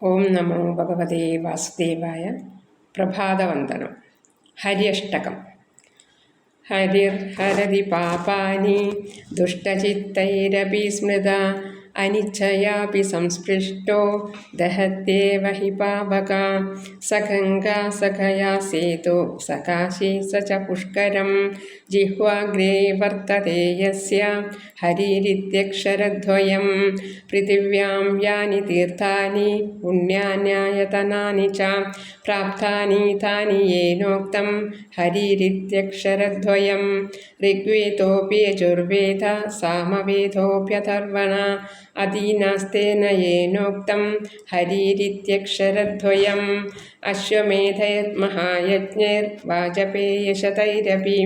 ഓം നമോ ഭഗവതേ വാസുദേവായ. പ്രഭാതവന്ദനം. ഹര്യഷ്ടകം. ഹരിർഹരതി പാപാനി ദുഷ്ടചിത്തൈരപി സ്മൃത അനിച്ഛയാപി സംസ്പൃഷ്ടോ ദഹത്യേവ ഹി പാപകാ സഗംഗാ സഖയാ സേതോ സകാശി സ ച പുഷ്കരം ജിഹ്വാഗ്രേ വർത്തതേ യസ്യ ഹരിരിത്യക്ഷരദ്വയം പൃഥിവ്യാം യാനി തീർത്ഥാനി പുണ്യാന്യായതനാനി ച പ്രാപ്താനി താനി യേനോക്തം ഹരിരിത്യക്ഷരദ്വയം ഋഗ്വേദോऽपि यजुर्वेद सामवेदोऽप्यथर्वण अदीनास्तेन येनोक्तं हरिरित्यक्षरद्वयम् अश्वमेधैर्महायज्ञैर्वाजपेयशतैरपि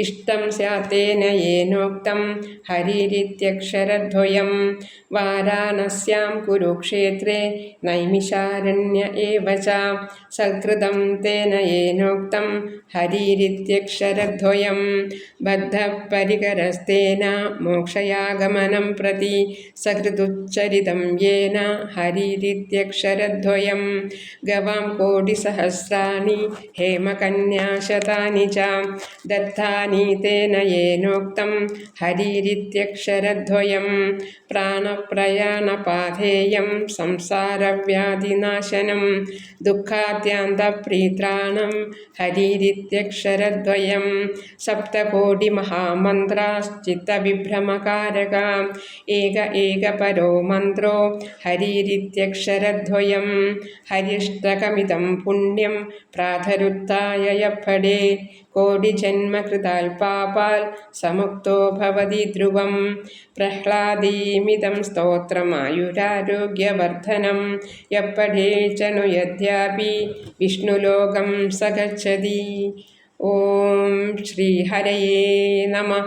इष्टं स्यात्तेन येनोक्तं हरिरित्यक्षरद्वयं वाराणस्यां कुरुक्षेत्रे नैमिषारण्य एव च सत्कृतं तेन येनोक्तं हरिरित्यक्षरद्वयं बद्धपरिकरस्तेन मोक्षयागमनं प्रति सकृदुच्चरितं येन हरिरित्यक्षरद्वयं गवां कोटिसहस्राणि हेमकन्याशतानि च दत्तानि तेन येनोक्तं हरिरित्यक्षरद्वयं प्राणप्रयाणपाथेयं संसारव्याधिनाशनं दुःखाद्यान्तप्रीत्राणं हरिरित्यक्षरद्वयं सप्तकोटिमहामन्त्राश्चित्तविभ्रमकारका एक परो मन्त्रो हरिरित्यक्षरद्वयं हरिष्टकमिदं पुण्यं प्रातरुत्थाय यः पठे कोटिजन्मकृताल् पापाल् समुक्तो भवति ध्रुवं प्रह्लादीमिदं स्तोत्रमायुरारोग्यवर्धनं यः पठे च नु यद्यापि विष्णुलोकं स गच्छति. ഓം ശ്രീ ഹരയേ നമഃ.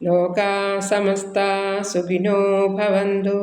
ലോകാ സമസ്താ സുഖിനോ ഭവന്തു.